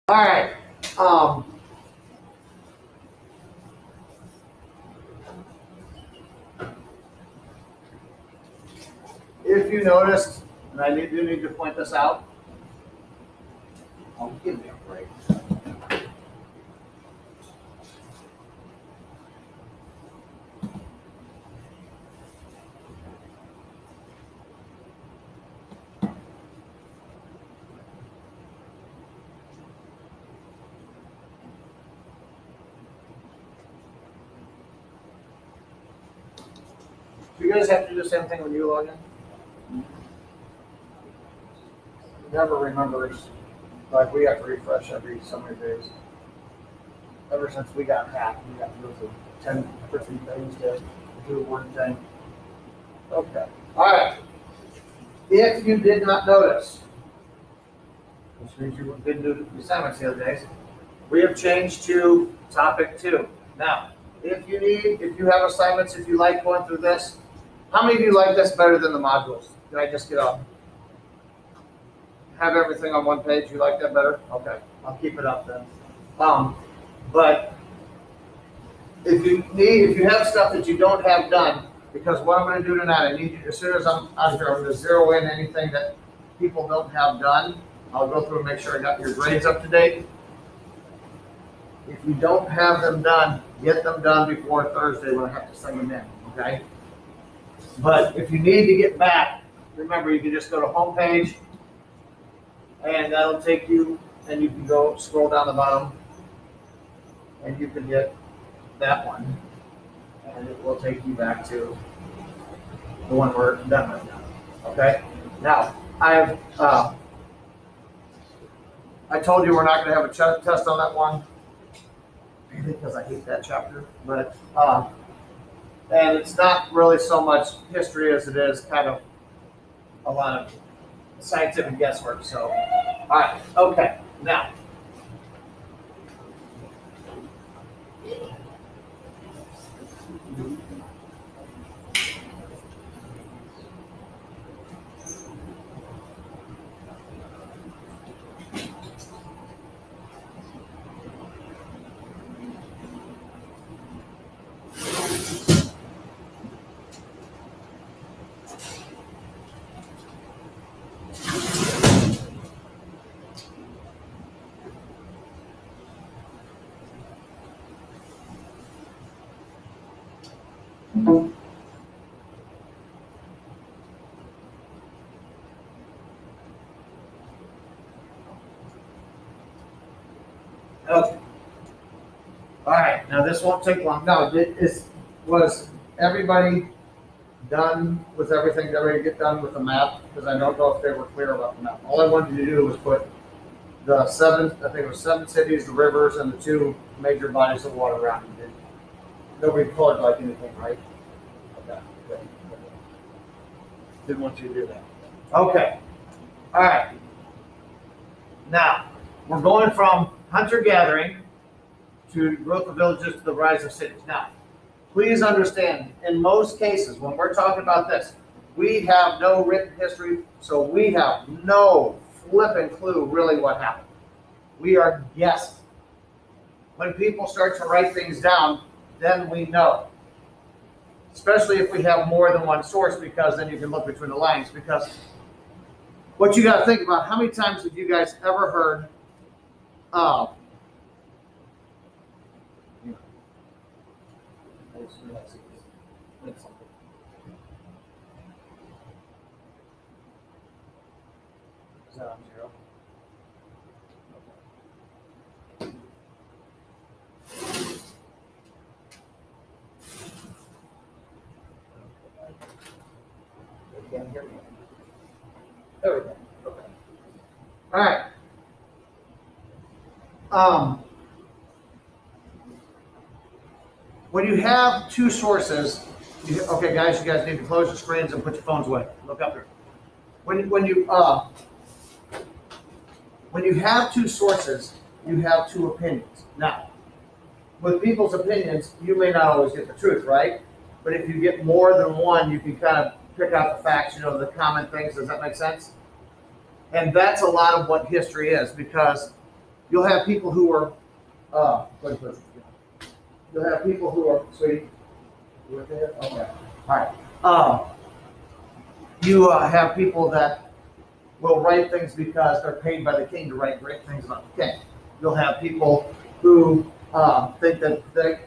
All right. If you noticed, and I do need to point this out. Oh, give me a break. Do you guys have to do the same thing when you log in? Never remembers. Like we have to refresh every so many days. Ever since we got hacked, we got to go through 10 different things to do one thing. Okay. All right. If you did not notice, which means you didn't do the assignments the other days, we have changed to topic 2. Now, if you have assignments, if you like going through this, how many of you like this better than the modules? Did I just get up? Have everything on one page. You like that better? Okay, I'll keep it up then. But if you have stuff that you don't have done, because what I'm going to do tonight, I need you, as soon as I'm out here, I'm going to zero in anything that people don't have done. I'll go through and make sure I got your grades up to date. If you don't have them done, get them done before Thursday when I have to send them in, okay? But if you need to get back, remember you can just go to homepage, and that'll take you, and you can go scroll down the bottom, and you can get that one, and it will take you back to the one we're done right now. Okay. Now I told you we're not going to have a test on that one, mainly because I hate that chapter. But and it's not really so much history as it is kind of a lot of scientific guesswork. So, all right. Okay. Now. Okay. All right. Now this won't take long. No, was everybody done with everything? Did everybody get done with the map? Because I don't know if they were clear about the map. All I wanted you to do was put the seven cities, the rivers, and the 2 major bodies of water around you. Nobody colored like anything, right? Okay. Good. Didn't want you to do that. Okay. All right. Now, we're going from hunter-gathering to growth of villages to the rise of cities. Now, please understand, in most cases, when we're talking about this, we have no written history, so we have no flipping clue really what happened. We are guessing. When people start to write things down, then we know. Especially if we have more than one source, because then you can look between the lines. Because what you got to think about, how many times have you guys ever heard is that on 0? You can't hear me. There we go. Okay. All right. When you have 2 sources, okay, guys, you guys need to close your screens and put your phones away. Look up here. When you have 2 sources, you have 2 opinions. Now, with people's opinions, you may not always get the truth, right? But if you get more than one, you can kind of pick out the facts, the common things. Does that make sense? And that's a lot of what history is, because You'll have people who are, you'll have people who are, sweetie, you with there? Okay, all right. You have people that will write things because they're paid by the king to write great things about the king. You'll have people who think that the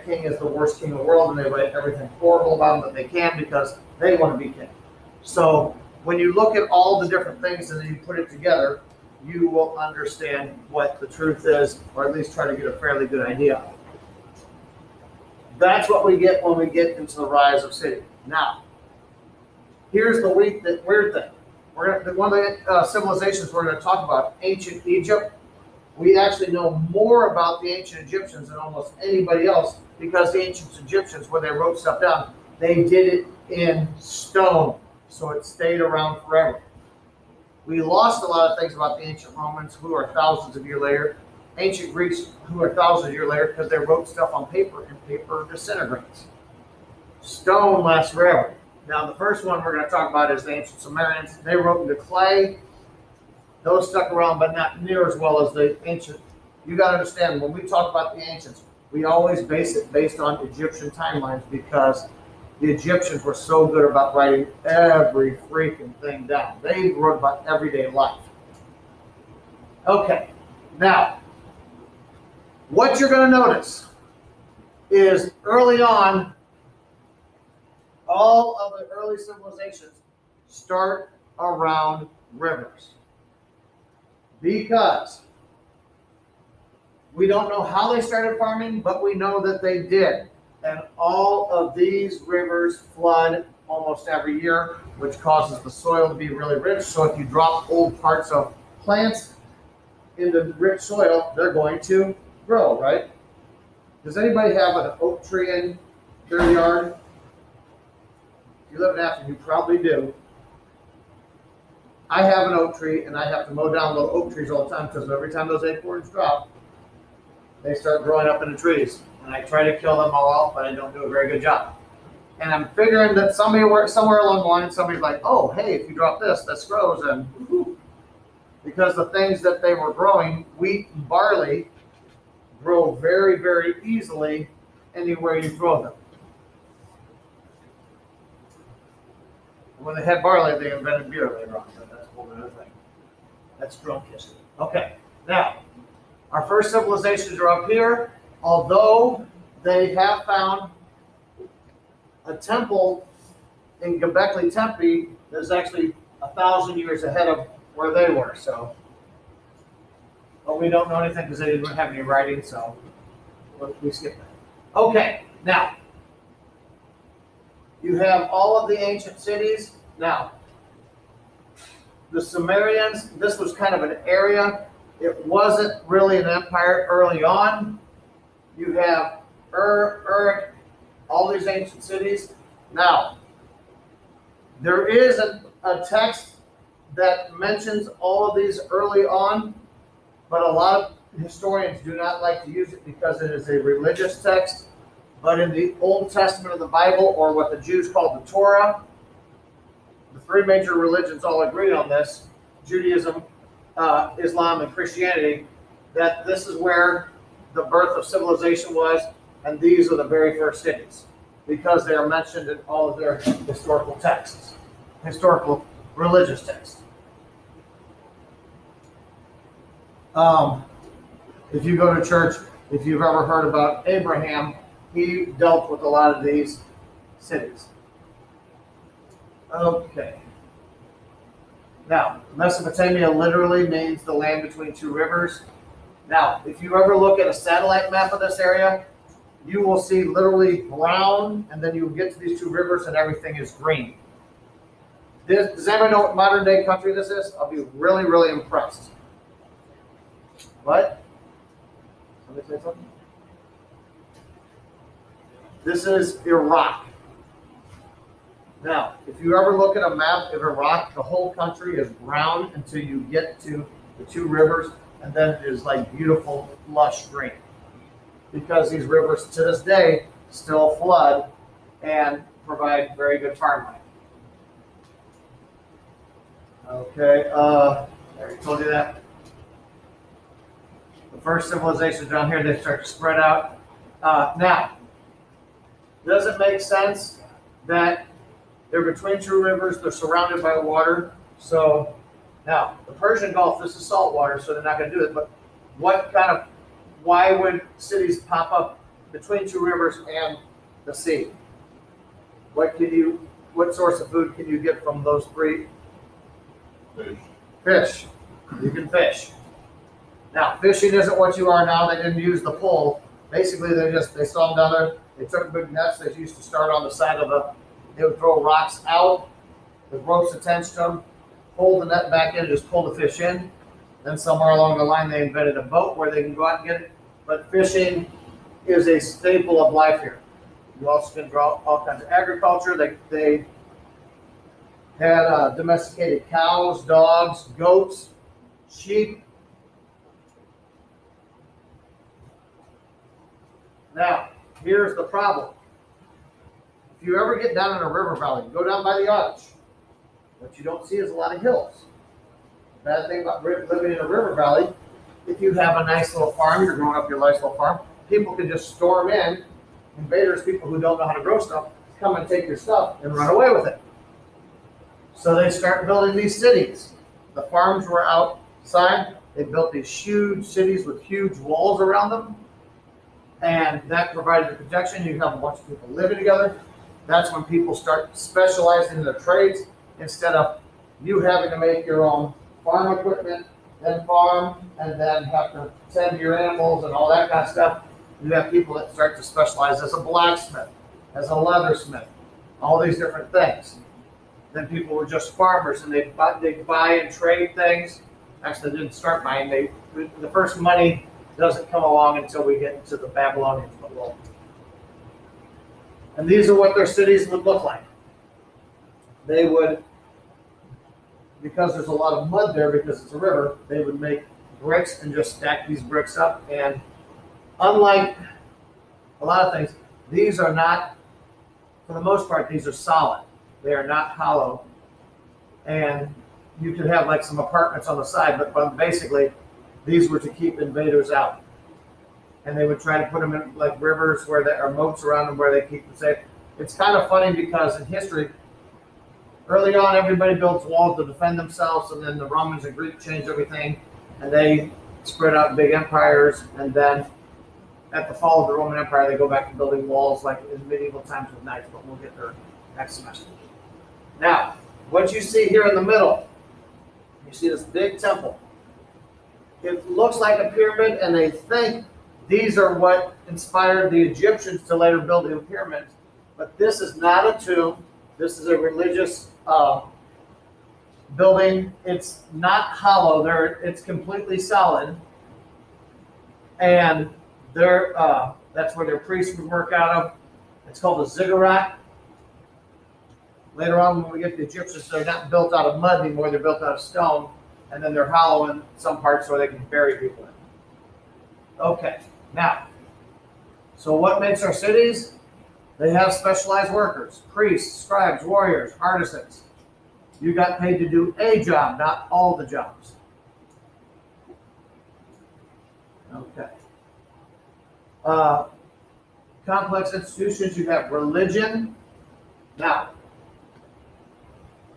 king is the worst king in the world, and they write everything horrible about him that they can because they want to be king. So when you look at all the different things and then you put it together, you will understand what the truth is, or at least try to get a fairly good idea. That's what we get when we get into the rise of city. Now, here's the weird thing. One of the civilizations we're going to talk about, ancient Egypt. We actually know more about the ancient Egyptians than almost anybody else because the ancient Egyptians, when they wrote stuff down, they did it in stone, so it stayed around forever. We lost a lot of things about the ancient Romans, who are thousands of years later, ancient Greeks, who are thousands of years later, because they wrote stuff on paper, and paper disintegrates. Stone lasts forever. Now, the first one we're going to talk about is the ancient Sumerians. They wrote into clay. Those stuck around, but not near as well as the ancient. You got to understand, when we talk about the ancients, we always base it based on Egyptian timelines because the Egyptians were so good about writing every freaking thing down. They wrote about everyday life. Okay, now, what you're going to notice is early on, all of the early civilizations start around rivers. Because we don't know how they started farming, but we know that they did. And all of these rivers flood almost every year, which causes the soil to be really rich. So if you drop old parts of plants into rich soil, they're going to grow, right? Does anybody have an oak tree in their yard? If you live in Athens, you probably do. I have an oak tree, and I have to mow down little oak trees all the time because every time those acorns drop, they start growing up into trees. And I try to kill them all out, but I don't do a very good job. And I'm figuring that somewhere along the line, somebody's like, oh, hey, if you drop this grows. And woo-hoo. Because the things that they were growing, wheat and barley, grow very, very easily anywhere you throw them. When they had barley, they invented beer later on. But that's a whole other thing. That's drunk history. Okay, now, our first civilizations are up here. Although they have found a temple in Göbekli Tepe that's actually 1,000 years ahead of where they were. So, but we don't know anything because they didn't have any writing, so we skip that. Okay, now, you have all of the ancient cities. Now, the Sumerians, this was kind of an area. It wasn't really an empire early on. You have all these ancient cities. Now, there is a text that mentions all of these early on, but a lot of historians do not like to use it because it is a religious text. But in the Old Testament of the Bible, or what the Jews called the Torah, the three major religions all agree on this, Judaism, Islam, and Christianity, that this is where the birth of civilization was, and these are the very first cities, because they are mentioned in all of their historical texts, historical religious texts. If you go to church, if you've ever heard about Abraham, he dealt with a lot of these cities. Okay. Now, Mesopotamia literally means the land between two rivers. Now, if you ever look at a satellite map of this area, you will see literally brown, and then you will get to these two rivers, and everything is green. Does anybody know what modern day country this is? I'll be really, really impressed. What? Somebody say something? This is Iraq. Now, if you ever look at a map of Iraq, the whole country is brown until you get to the two rivers, and then it is like beautiful, lush green. Because these rivers, to this day, still flood and provide very good farmland. Okay, I already told you that. The first civilizations down here, they start to spread out. Now, does it make sense that they're between two rivers, they're surrounded by water? So now, the Persian Gulf, this is salt water, so they're not going to do it, but why would cities pop up between two rivers and the sea? What source of food can you get from those three? Fish. You can fish. Now, fishing isn't what you are now. They didn't use the pole. Basically, they saw them down there. They took big nets. They used to start on the side of they would throw rocks out with ropes attached to them, pull the net back in, just pull the fish in. Then somewhere along the line, they invented a boat where they can go out and get it. But fishing is a staple of life here. You also can grow all kinds of agriculture. They had domesticated cows, dogs, goats, sheep. Now, here's the problem. If you ever get down in a river valley, go down by the arch. What you don't see is a lot of hills. The bad thing about living in a river valley, if you have a nice little farm, you're growing up your nice little farm, people can just storm in, invaders, people who don't know how to grow stuff, come and take your stuff and run away with it. So they start building these cities. The farms were outside. They built these huge cities with huge walls around them. And that provided the protection. You have a bunch of people living together. That's when people start specializing in their trades instead of you having to make your own farm equipment, then farm, and then have to tend to your animals and all that kind of stuff. You have people that start to specialize as a blacksmith, as a leathersmith, all these different things. Then people were just farmers, and they buy and trade things. Actually, they didn't start buying. The first money doesn't come along until we get into the Babylonians. And these are what their cities would look like. They would, because there's a lot of mud there because it's a river, they would make bricks and just stack these bricks up. And unlike a lot of things, these are not, for the most part, these are solid. They are not hollow. And you could have like some apartments on the side, but basically these were to keep invaders out. And they would try to put them in like rivers where there are moats around them where they keep them safe. It's kind of funny because in history, early on, everybody built walls to defend themselves, and then the Romans and Greeks changed everything, and they spread out big empires. And then at the fall of the Roman Empire, they go back to building walls like in medieval times with knights, but we'll get there next semester. Now, what you see here in the middle, you see this big temple. It looks like a pyramid, and they think these are what inspired the Egyptians to later build the pyramids. But this is not a tomb. This is a religious building. It's not hollow. It's completely solid. And that's where their priests would work out of. It's called a ziggurat. Later on, when we get to the Egyptians, they're not built out of mud anymore. They're built out of stone. And then they're hollow in some parts so they can bury people in. Okay, now, so what makes our cities? They have specialized workers, priests, scribes, warriors, artisans. You got paid to do a job, not all the jobs. Okay. Complex institutions, you have religion. Now,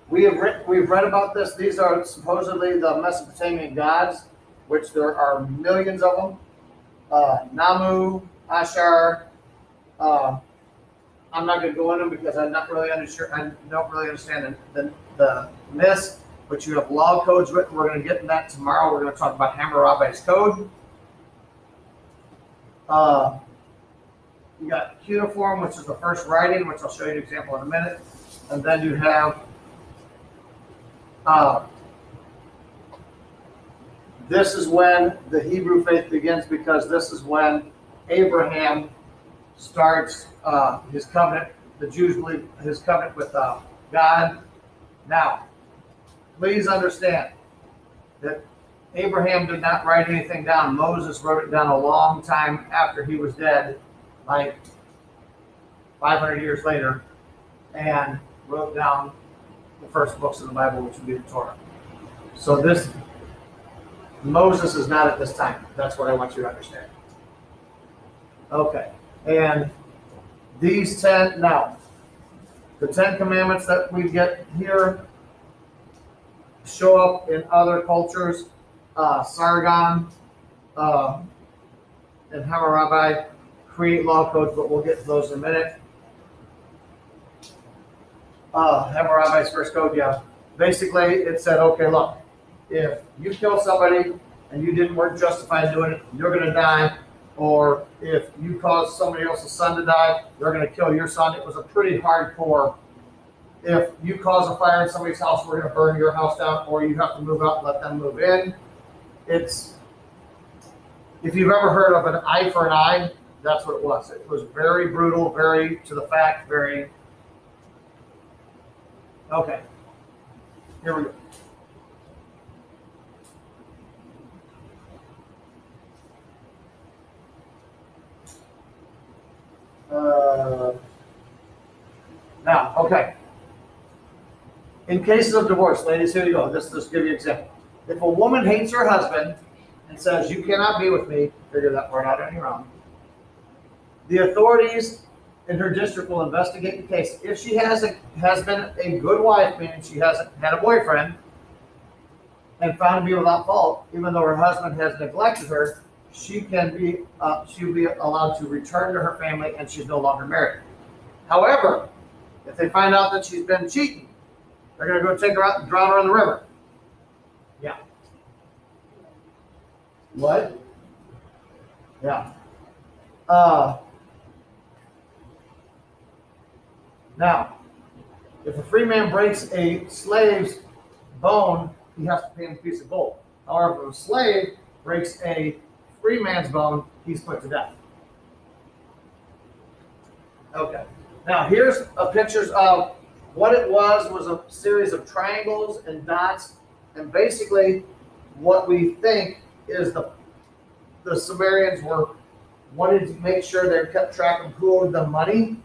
we've read about this. These are supposedly the Mesopotamian gods, which there are millions of them. Namu, Ashar. I'm not going to go into them because I'm not really unsure. I don't really understand the myths, but you have law codes written. We're going to get into that tomorrow. We're going to talk about Hammurabi's code. You got cuneiform, which is the first writing, which I'll show you an example in a minute. And then you have this is when the Hebrew faith begins, because this is when Abraham starts his covenant. The Jews believe his covenant with God. Now, please understand that Abraham did not write anything down. Moses wrote it down a long time after he was dead, like 500 years later, and wrote down the first books of the Bible, which would be the Torah. So this Moses is not at this time. That's what I want you to understand. Okay. And these 10, now, the 10 commandments that we get here show up in other cultures. Sargon and Hammurabi create law codes, but we'll get to those in a minute. Hammurabi's first code, yeah. Basically, it said, okay, look, if you kill somebody and you weren't justified in doing it, you're going to die. Or if you cause somebody else's son to die, they're going to kill your son. It was a pretty hardcore. If you cause a fire in somebody's house, we're going to burn your house down, or you have to move out and let them move in. It's, if you've ever heard of an eye for an eye, that's what it was. It was very brutal, very to the fact, very. Okay, here we go. Now, okay. In cases of divorce, ladies, here you go. This give you an example. If a woman hates her husband and says, you cannot be with me, figure that part out on your own. The authorities in her district will investigate the case. If she has been a good wife, meaning she hasn't had a boyfriend, and found to be without fault, even though her husband has neglected her, she'll be allowed to return to her family, and she's no longer married. However, if they find out that she's been cheating, they're going to go take her out and drown her in the river. Yeah. What? Yeah. Now, if a free man breaks a slave's bone, he has to pay him a piece of gold. However, if a slave breaks a free man's bone, he's put to death. Okay. Now, here's pictures of what it was a series of triangles and dots, and basically what we think is the Sumerians wanted to make sure they kept track of who owed them money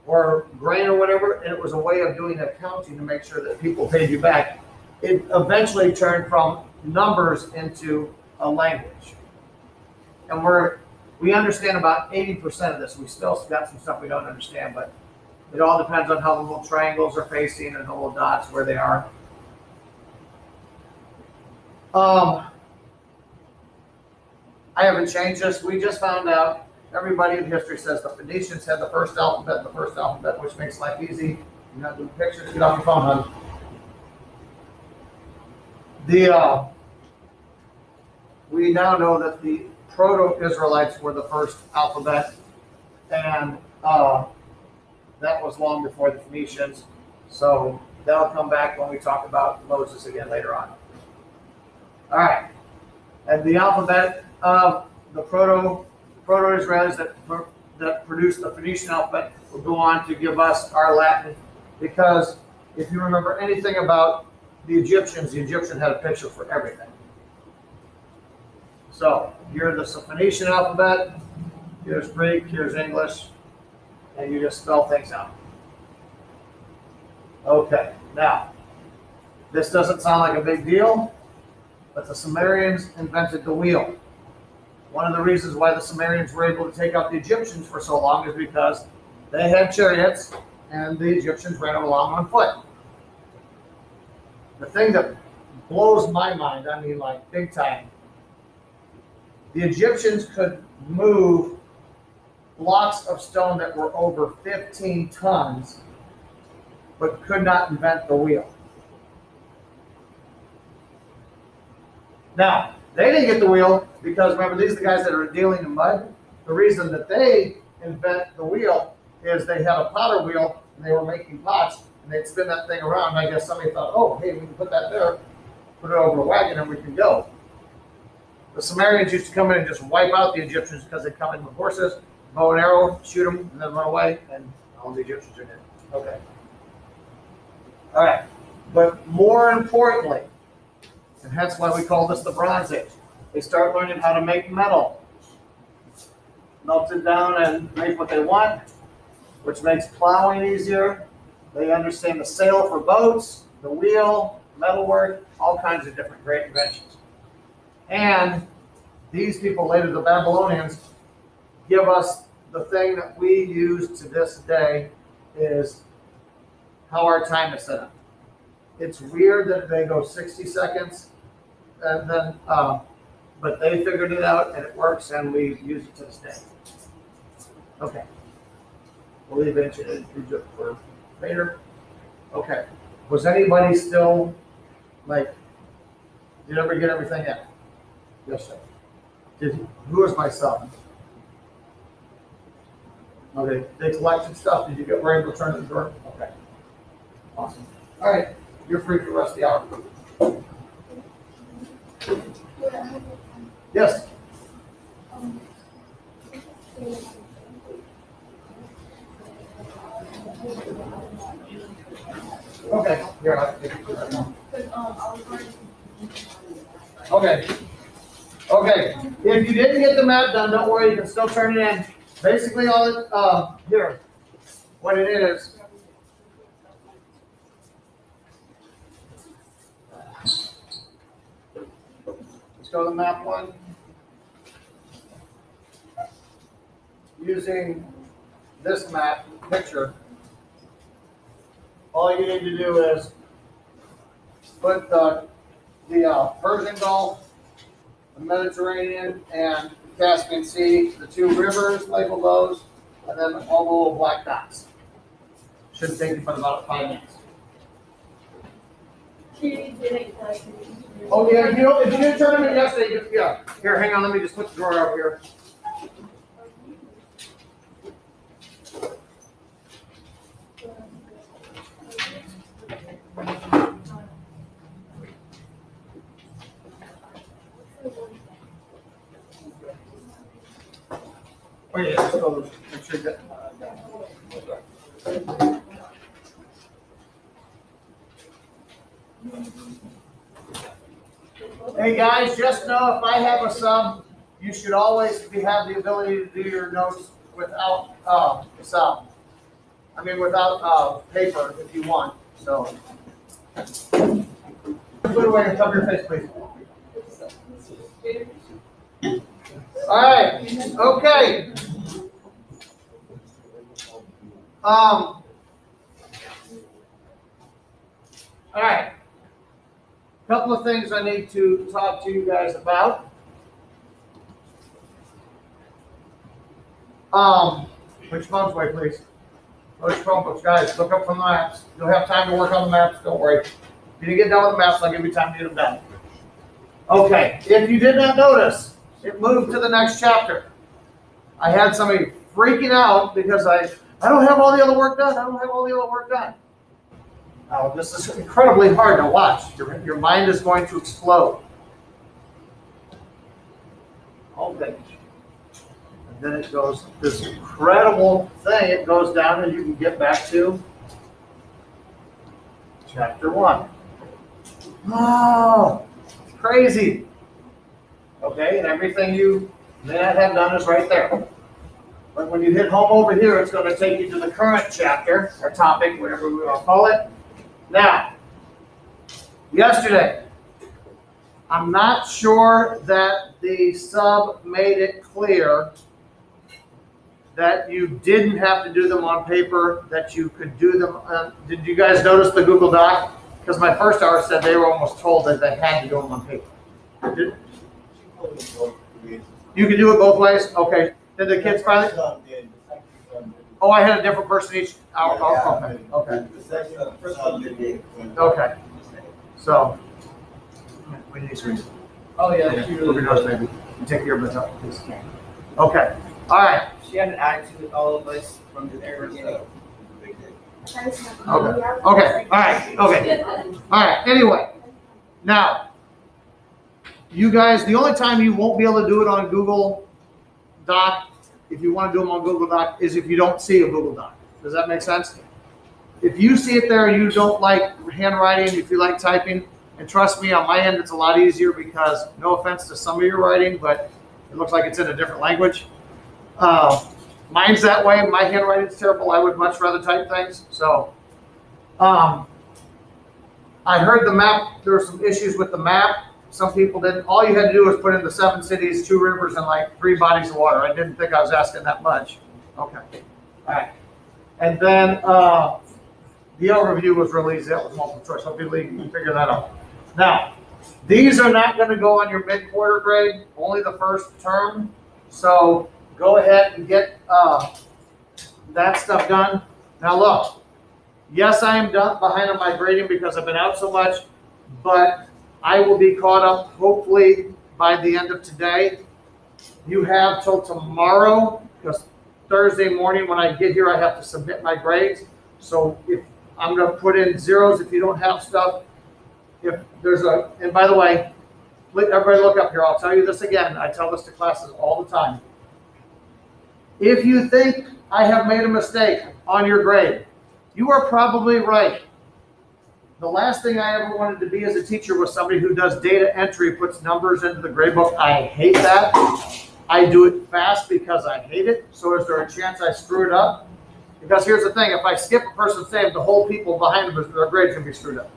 or grain or whatever, and it was a way of doing accounting to make sure that people paid you back. It eventually turned from numbers into a language. And we understand about 80% of this. We still got some stuff we don't understand, but it all depends on how the little triangles are facing and the little dots where they are. I haven't changed this. We just found out, everybody in history says the Phoenicians had the first alphabet, which makes life easy. You're not doing pictures, get off your phone, hon. We now know that the Proto-Israelites were the first alphabet, and that was long before the Phoenicians. So that'll come back when we talk about Moses again later on. All right. And the alphabet of the Proto-Israelites that produced the Phoenician alphabet will go on to give us our Latin, because if you remember anything about the Egyptians had a picture for everything. So here's the Phoenician alphabet, here's Greek, here's English, and you just spell things out. Okay, now, this doesn't sound like a big deal, but the Sumerians invented the wheel. One of the reasons why the Sumerians were able to take out the Egyptians for so long is because they had chariots and the Egyptians ran along on foot. The thing that blows my mind, I mean like big time, the Egyptians could move blocks of stone that were over 15 tons, but could not invent the wheel. Now, they didn't get the wheel because, remember, these are the guys that are dealing in mud. The reason that they invent the wheel is they had a potter wheel and they were making pots, and they'd spin that thing around. I guess somebody thought, oh, hey, we can put that there, put it over a wagon, and we can go. The Samarians used to come in and just wipe out the Egyptians because they'd come in with horses, bow and arrow, shoot them, and then run away, and all the Egyptians are dead. Okay. All right. But more importantly, and that's why we call this the Bronze Age, they start learning how to make metal. Melt it down and make what they want, which makes plowing easier. They understand the sail for boats, the wheel, metalwork, all kinds of different great inventions. And these people later, the Babylonians, give us the thing that we use to this day is how our time is set up. It's weird that they go 60 seconds, and then, but they figured it out and it works, and we use it to this day. Okay. We'll leave ancient Egypt for later. Okay. Was anybody still, like, did you ever get everything in? Yes, sir. Who was my son? Okay. They collected stuff. Did you get ready to return to the door? Okay. Awesome. All right. You're free for the rest of the hour. Yes. Okay. Here, I'll take you right now. Okay. Okay. If you didn't get the map done, don't worry. You can still turn it in. Basically, all it here, what it is. Let's go to the map one. Using this map picture, all you need to do is put the Persian Gulf, the Mediterranean, and the Caspian Sea, the two rivers, label those, and then all the little black dots. Should take you for about 5 minutes. Oh yeah, if you didn't turn them in yesterday, yeah. Here, hang on, let me just put the drawer over here. Oh yeah, let's go. Make sure you get. Hey guys, just know if I have a sub, you should always have the ability to do your notes without sub. I mean, without paper if you want. So, put it away and cover your face, please. All right. Okay. All right. A couple of things I need to talk to you guys about. Which phones away, please? Which phone books, guys? Look up from the maps. You'll have time to work on the maps. Don't worry. If you didn't get done with the maps, I'll give you time to get them done. Okay. If you did not notice, it moved to the next chapter. I had somebody freaking out because I don't have all the other work done. I don't have all the other work done. Now, this is incredibly hard to watch. Your mind is going to explode. Home page. And then it goes, this incredible thing, it goes down and you can get back to chapter 1. Oh, it's crazy. Okay, and everything you may not have done is right there. But when you hit home over here, it's going to take you to the current chapter, or topic, whatever we want to call it. Now, yesterday, I'm not sure that the sub made it clear that you didn't have to do them on paper, that you could do them. Did you guys notice the Google Doc? Because my first hour said they were almost told that they had to do them on paper. You can do it both ways? Okay. Did the kids finally? Oh, I had a different person each hour. Oh, okay. Okay. Okay. So, we need to. Oh, yeah. Move your nose, baby. You take your earbuds out, please. Okay. All right. She had an attitude with all of us from the very beginning. Okay. Okay. All right. Okay. All right. Anyway, now, you guys, the only time you won't be able to do it on Google Doc, if you want to do them on Google Doc, is if you don't see a Google Doc. Does that make sense? If you see it there and you don't like handwriting, if you like typing, and trust me, on my end, it's a lot easier because, no offense to some of your writing, but it looks like it's in a different language. Mine's that way. My handwriting's terrible. I would much rather type things. So, I heard the map, there were some issues with the map. some people didn't. All you had to do was put in the 7 cities, 2 rivers, and like 3 bodies of water. I didn't think I was asking that much. Okay. All right. And then the overview was really easy. That was multiple choice. Hopefully you can figure that out. Now, these are not going to go on your mid-quarter grade, only the first term. So go ahead and get that stuff done. Now look, yes, I am done behind on my grading because I've been out so much, but I will be caught up hopefully by the end of today. You have till tomorrow, because Thursday morning when I get here, I have to submit my grades. So if I'm going to put in zeros if you don't have stuff. If there's and by the way, everybody look up here. I'll tell you this again. I tell this to classes all the time. If you think I have made a mistake on your grade, you are probably right. The last thing I ever wanted to be as a teacher was somebody who does data entry, puts numbers into the grade book. I hate that. I do it fast because I hate it. So is there a chance I screw it up? Because here's the thing, if I skip a person's name, the whole people behind them, their grade's gonna be screwed up.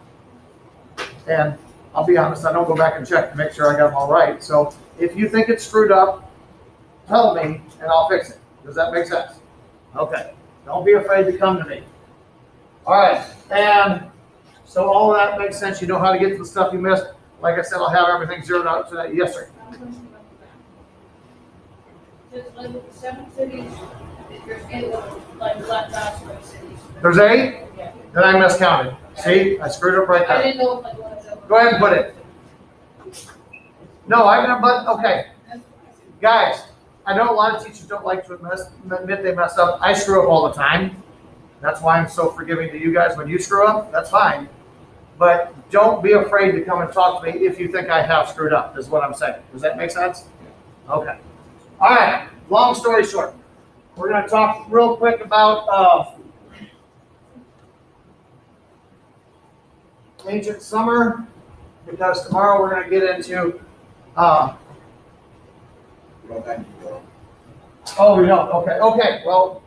And I'll be honest, I don't go back and check to make sure I got them all right. So if you think it's screwed up, tell me and I'll fix it. Does that make sense? Okay, don't be afraid to come to me. All right, and so all of that makes sense. You know how to get to the stuff you missed. Like I said, I'll have everything zeroed out tonight. Yes, sir. Just like with the 7 cities, there's 8 like black dots for cities. There's 8? Yeah. Then I miscounted. See, I screwed up right I there. didn't know if like one of them. Go ahead and put it. No, I'm gonna, but, okay. Guys, I know a lot of teachers don't like to admit they mess up. I screw up all the time. That's why I'm so forgiving to you guys. When you screw up, that's fine. But don't be afraid to come and talk to me if you think I have screwed up, is what I'm saying. Does that make sense? Okay. All right, long story short. We're gonna talk real quick about ancient summer, because tomorrow we're gonna get into oh, we don't. Okay, well,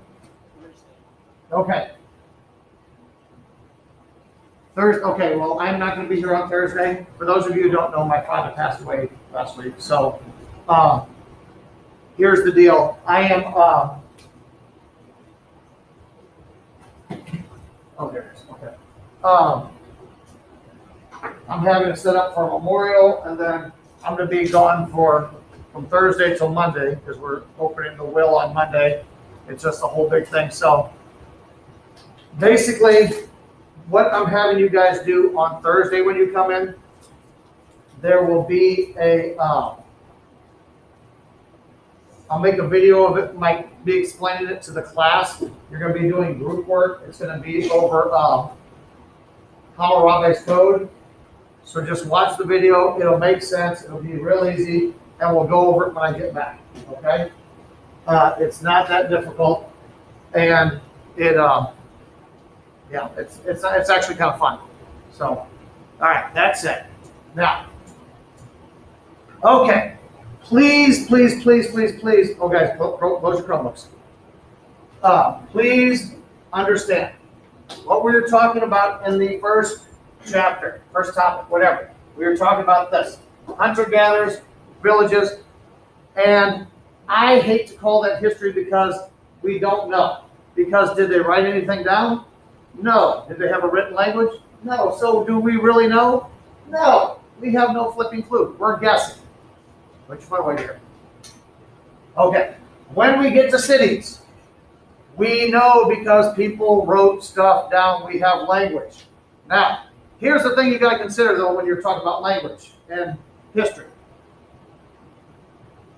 okay. Thursday, okay, well, I'm not gonna be here on Thursday. For those of you who don't know, my father passed away last week, so here's the deal. I am oh, there it is. Okay. I'm having it set up for a memorial, and then I'm going to be gone from Thursday till Monday because we're opening the will on Monday. It's just a whole big thing. So basically, what I'm having you guys do on Thursday when you come in, there will be a I'll make a video of it, might be explaining it to the class. You're going to be doing group work. It's going to be over Hammurabi's code. So just watch the video. It'll make sense. It'll be real easy, and we'll go over it when I get back. Okay? It's not that difficult, and it yeah, it's actually kind of fun. So, all right, that's it. Now, okay. Please. Oh, guys, close your Chromebooks. Please understand what we were talking about in the first chapter, first topic, whatever. We were talking about this: hunter-gatherers, villages, and I hate to call that history because we don't know. Because did they write anything down? No. Did they have a written language? No. So do we really know? No. We have no flipping clue. We're guessing. Which one way here? Okay. When we get to cities, we know because people wrote stuff down. We have language. Now, here's the thing you got to consider, though, when you're talking about language and history.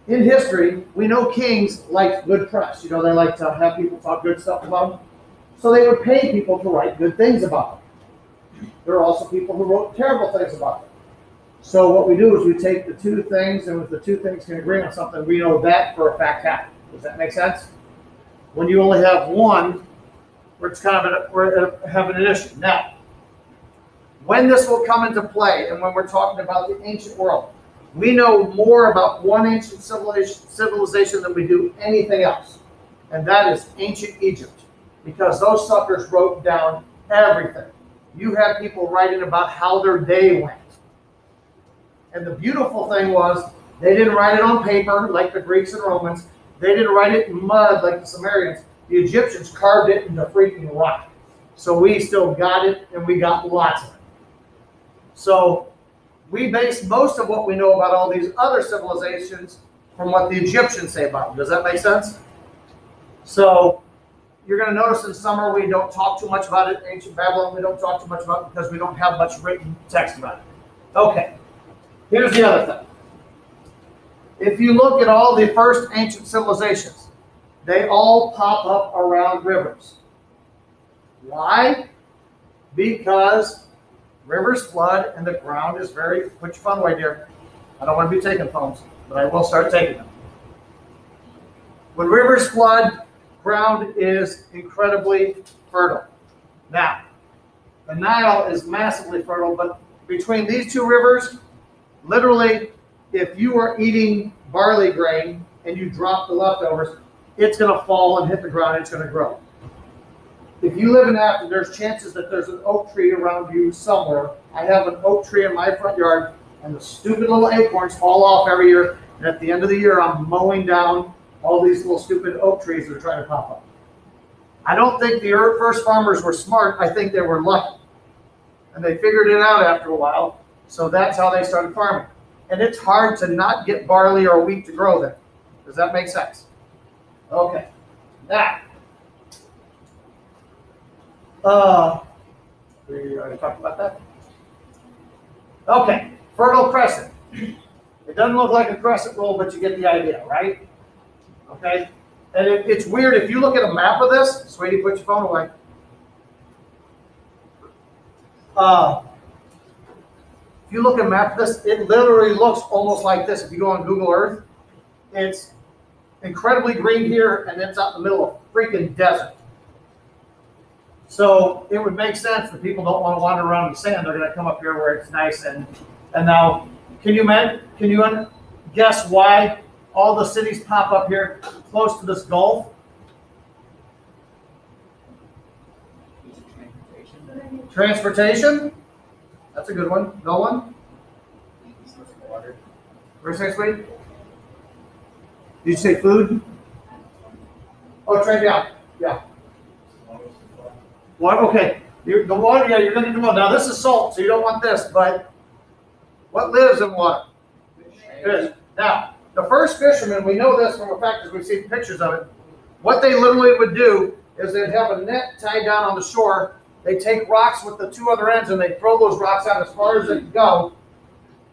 In history, we know kings like good press. You know, they like to have people talk good stuff about them. So they would pay people to write good things about them. There are also people who wrote terrible things about them. So what we do is we take the two things, and if the two things can agree on something, we know that for a fact happened. Does that make sense? When you only have one, we're having an issue. Now, when this will come into play, and when we're talking about the ancient world, we know more about one ancient civilization than we do anything else, and that is ancient Egypt, because those suckers wrote down everything. You have people writing about how their day went. And the beautiful thing was, they didn't write it on paper like the Greeks and Romans. They didn't write it in mud like the Sumerians. The Egyptians carved it into freaking rock. So we still got it, and we got lots of it. So we base most of what we know about all these other civilizations from what the Egyptians say about them. Does that make sense? So you're going to notice in summer we don't talk too much about it. Ancient Babylon we don't talk too much about it because we don't have much written text about it. Okay, here's the other thing. If you look at all the first ancient civilizations, they all pop up around rivers. Why? Because rivers flood and the ground is very... Put your phone away, dear. I don't want to be taking phones, but I will start taking them. When rivers flood, ground is incredibly fertile. Now, the Nile is massively fertile, but between these two rivers, literally, if you are eating barley grain and you drop the leftovers, it's going to fall and hit the ground, and it's going to grow. If you live in Africa, there's chances that there's an oak tree around you somewhere. I have an oak tree in my front yard, and the stupid little acorns fall off every year, and at the end of the year, I'm mowing down all these little stupid oak trees that are trying to pop up. I don't think the first farmers were smart. I think they were lucky. And they figured it out after a while, so that's how they started farming. And it's hard to not get barley or wheat to grow there. Does that make sense? Okay. Now, we already talked about that. Okay, Fertile Crescent. It doesn't look like a crescent roll, but you get the idea, right? Okay, and it's weird. If you look at a map of this, sweetie, put your phone away. If you look at a map of this, it literally looks almost like this. If you go on Google Earth, it's incredibly green here, and it's out in the middle of freaking desert. So it would make sense that people don't want to wander around in the sand. They're going to come up here where it's nice. And now, can you guess why all the cities pop up here close to this gulf? Transportation? That's a good one. No one? Water. Where's next week? Did you say food? Oh, trade out. Yeah. Water, okay. The water, yeah, you're going to do well. Now, this is salt, so you don't want this, but what lives in water? Fish. Now, the first fishermen, we know this from a fact because we've seen pictures of it. What they literally would do is they'd have a net tied down on the shore. They take rocks with the two other ends and they throw those rocks out as far as they can go.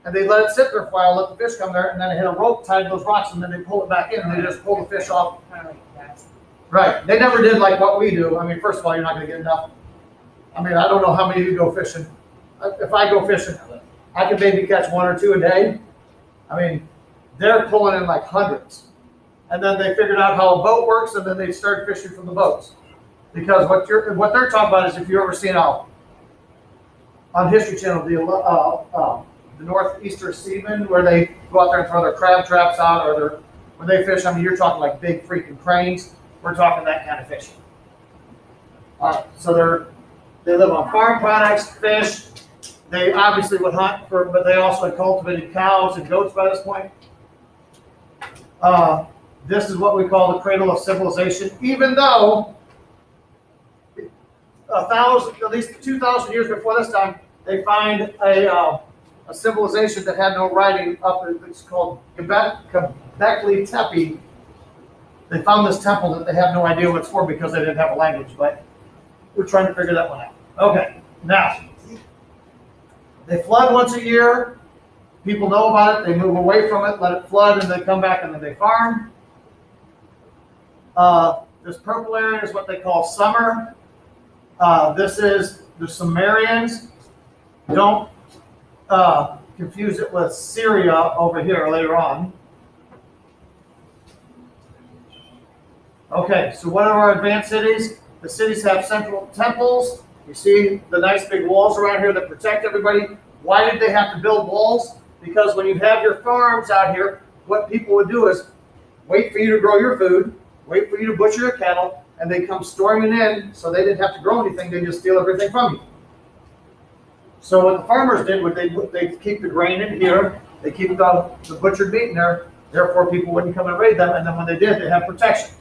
And they let it sit there for a while, let the fish come there, and then they hit a rope tied to those rocks, and then they pull it back in, and they just pull the fish off. Right. They never did like what we do. I mean, first of all, you're not going to get enough. I mean, I don't know how many of you go fishing. If I go fishing, I can maybe catch one or two a day. I mean, they're pulling in like hundreds. And then they figured out how a boat works, and then they started fishing from the boats. Because what they're talking about is, if you've ever seen on History Channel, the Northeastern Seamen, where they go out there and throw their crab traps out, or when they fish, I mean, you're talking like big freaking cranes. We're talking that kind of fishing. So they live on farm products, fish. They obviously would hunt but they also had cultivated cows and goats by this point. This is what we call the cradle of civilization, even though at least 2,000 years before this time, they find a civilization that had no writing up. It's called Göbekli Tepe. They found this temple that they have no idea what it's for because they didn't have a language, but we're trying to figure that one out. Okay, now, they flood once a year. People know about it. They move away from it, let it flood, and they come back and then they farm. This purple area is what they call summer. This is the Samarians. Don't confuse it with Syria over here later on. Okay, so what are our advanced cities? The cities have central temples. You see the nice big walls around here that protect everybody. Why did they have to build walls? Because when you have your farms out here, what people would do is wait for you to grow your food, wait for you to butcher your cattle, and they come storming in, so they didn't have to grow anything. They just steal everything from you. So what the farmers did was they'd keep the grain in here, They keep the butchered meat in there, therefore people wouldn't come and raid them, and then when they did, they have protection.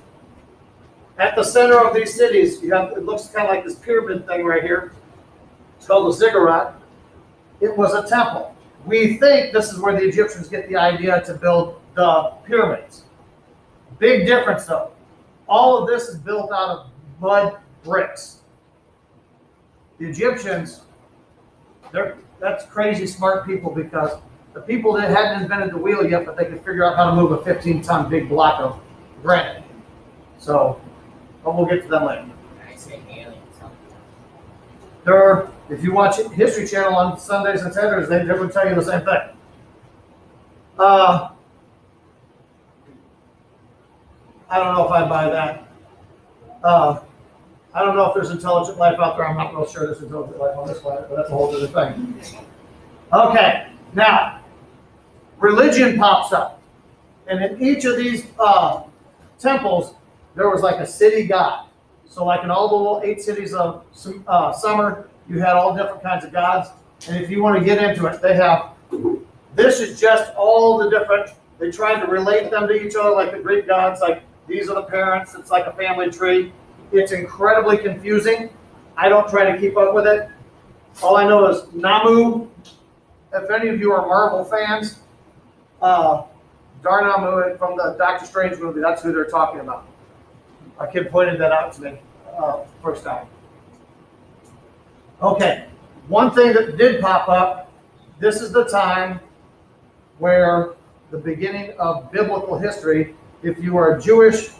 At the center of these cities, you have, it looks kind of like this pyramid thing right here. It's called the Ziggurat. It was a temple. We think this is where the Egyptians get the idea to build the pyramids. Big difference though. All of this is built out of mud bricks. The Egyptians, that's crazy smart people, because the people that hadn't invented the wheel yet, but they could figure out how to move a 15-ton big block of granite. So, but we'll get to them later. If you watch History Channel on Sundays and Saturdays, they would tell you the same thing. I don't know if I buy that. I don't know if there's intelligent life out there. I'm not real sure there's intelligent life on this planet, but that's a whole other thing. Okay, now, religion pops up. And in each of these temples, there was like a city god. So like in all the little 8 cities of Summer, you had all different kinds of gods. And if you want to get into it, they have, this is just all the different, they tried to relate them to each other like the Greek gods, like these are the parents, it's like a family tree. It's incredibly confusing. I don't try to keep up with it. All I know is Namu. If any of you are Marvel fans, Darnamu from the Doctor Strange movie, that's who they're talking about. A kid pointed that out to me first time. Okay, one thing that did pop up, this is the time where the beginning of biblical history, if you are Jewish,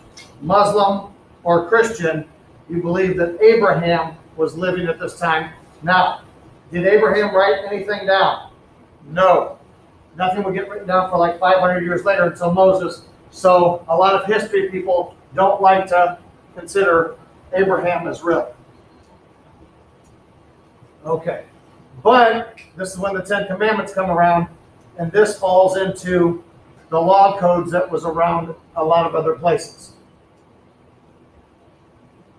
Muslim, or Christian, you believe that Abraham was living at this time. Now, did Abraham write anything down? No. Nothing would get written down for like 500 years later until Moses. So a lot of history people don't like to consider Abraham as real. Okay. But this is when the 10 Commandments come around, and this falls into the law codes that was around a lot of other places.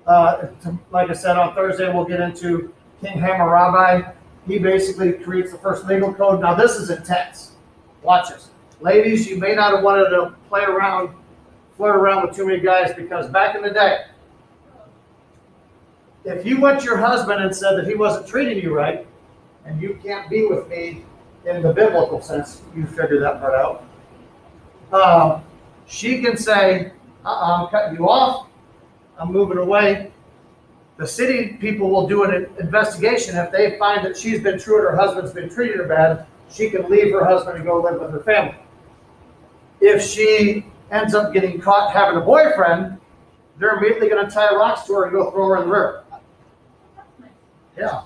Like I said, on Thursday, we'll get into King Hammurabi. He basically creates the first legal code. Now, this is intense. Watch this. Ladies, you may not have wanted to flirt around with too many guys, because back in the day, if you went to your husband and said that he wasn't treating you right, and you can't be with me in the biblical sense, you figure that part out. She can say, I'm cutting you off. I'm moving away. The city people will do an investigation. If they find that she's been true and her husband's been treating her bad, she can leave her husband and go live with her family. If she ends up getting caught having a boyfriend, they're immediately going to tie rocks to her and go throw her in the river. Yeah.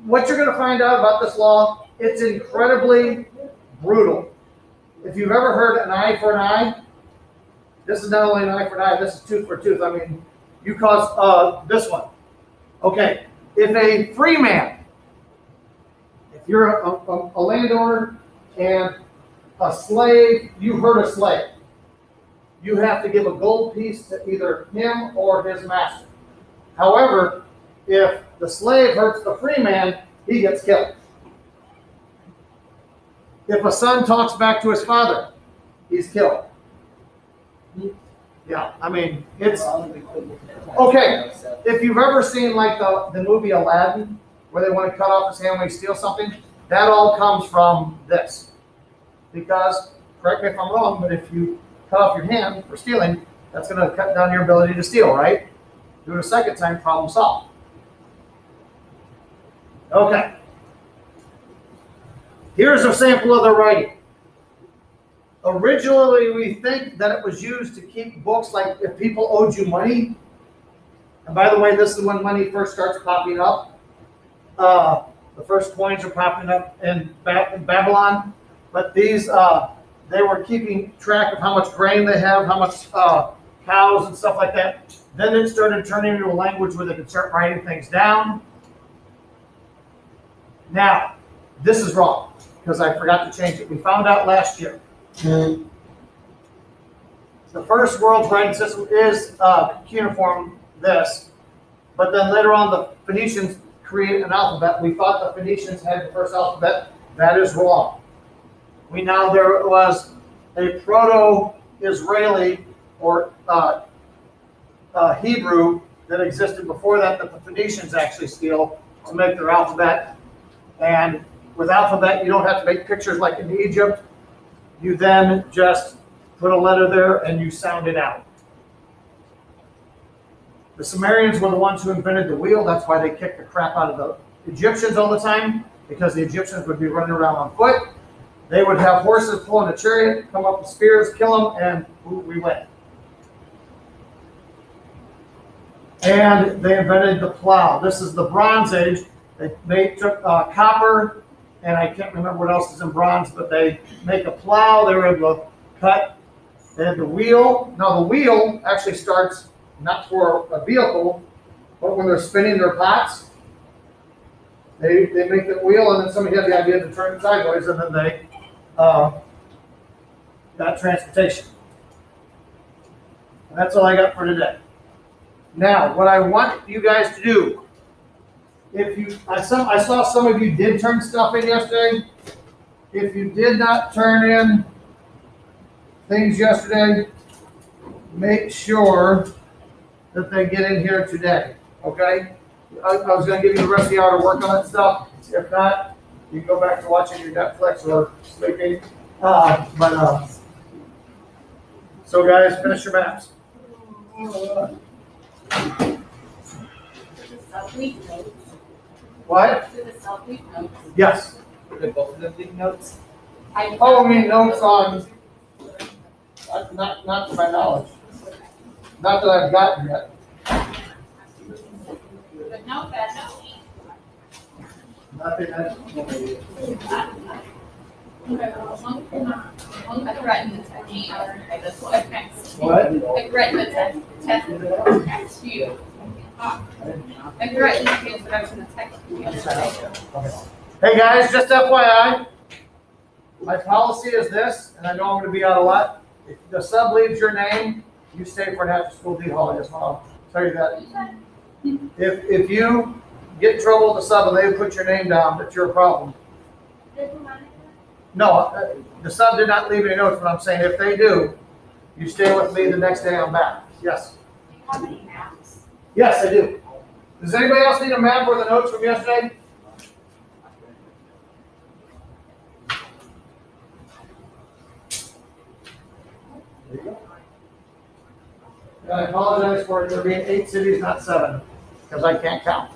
What you're going to find out about this law, it's incredibly brutal. If you've ever heard an eye for an eye, this is not only an eye for an eye, this is tooth for tooth. I mean, you cause this one. Okay, if a free man, if you're a landowner and a slave, you hurt a slave, you have to give a gold piece to either him or his master. However, if the slave hurts the free man, he gets killed. If a son talks back to his father, he's killed. Yeah, I mean, it's okay. If you've ever seen like the movie Aladdin, where they want to cut off his hand when he steals something, that all comes from this. Because, correct me if I'm wrong, but if you cut off your hand for stealing, that's going to cut down your ability to steal, right? Do it a second time, problem solved. Okay. Here's a sample of the writing. Originally, we think that it was used to keep books, like if people owed you money. And by the way, this is when money first starts popping up. The first coins are popping up in Babylon. But these, they were keeping track of how much grain they have, how much cows and stuff like that. Then it started turning into a language where they could start writing things down. Now, this is wrong, because I forgot to change it. We found out last year. The first world's writing system is cuneiform, this, but then later on the Phoenicians created an alphabet. We thought the Phoenicians had the first alphabet. That is wrong. There was a proto-Israeli or Hebrew that existed before that the Phoenicians actually steal to make their alphabet. And with alphabet, you don't have to make pictures like in Egypt. You then just put a letter there and you sound it out. The Sumerians were the ones who invented the wheel. That's why they kicked the crap out of the Egyptians all the time, because the Egyptians would be running around on foot. They would have horses pulling a chariot, come up with spears, kill them, and we win. And they invented the plow. This is the Bronze Age. They took copper, and I can't remember what else is in bronze, but they make a plow. They were able to cut. They had the wheel. Now the wheel actually starts not for a vehicle, but when they're spinning their pots, they make the wheel, and then somebody had the idea to turn it sideways, and then they got transportation. And that's all I got for today. Now, what I want you guys to do, I saw some of you did turn stuff in yesterday. If you did not turn in things yesterday, make sure that they get in here today, okay? I was going to give you the rest of the hour to work on that stuff. If not, you can go back to watching your Netflix or sleeping. So guys, finish your maps. What? Yes. Did both of them leave notes? I mean notes on, not to my knowledge. Not that I've gotten yet. But no, bad, no. Nothing that. I've written the text. What? I've written the text to you. I've written the things that I was going to text you yesterday. Hey guys, just FYI, my policy is this, and I know I'm going to be out a lot. If the sub leaves your name, you stay for an after-school D-Hall. I just want to tell you that. If you get in trouble with the sub and they put your name down, that's your problem. No, the sub did not leave any notes, but I'm saying if they do, you stay with me the next day I'm back. Yes. Do you have any maps? Yes, I do. Does anybody else need a map or the notes from yesterday? I apologize for there being 8 cities, not 7, because I can't count.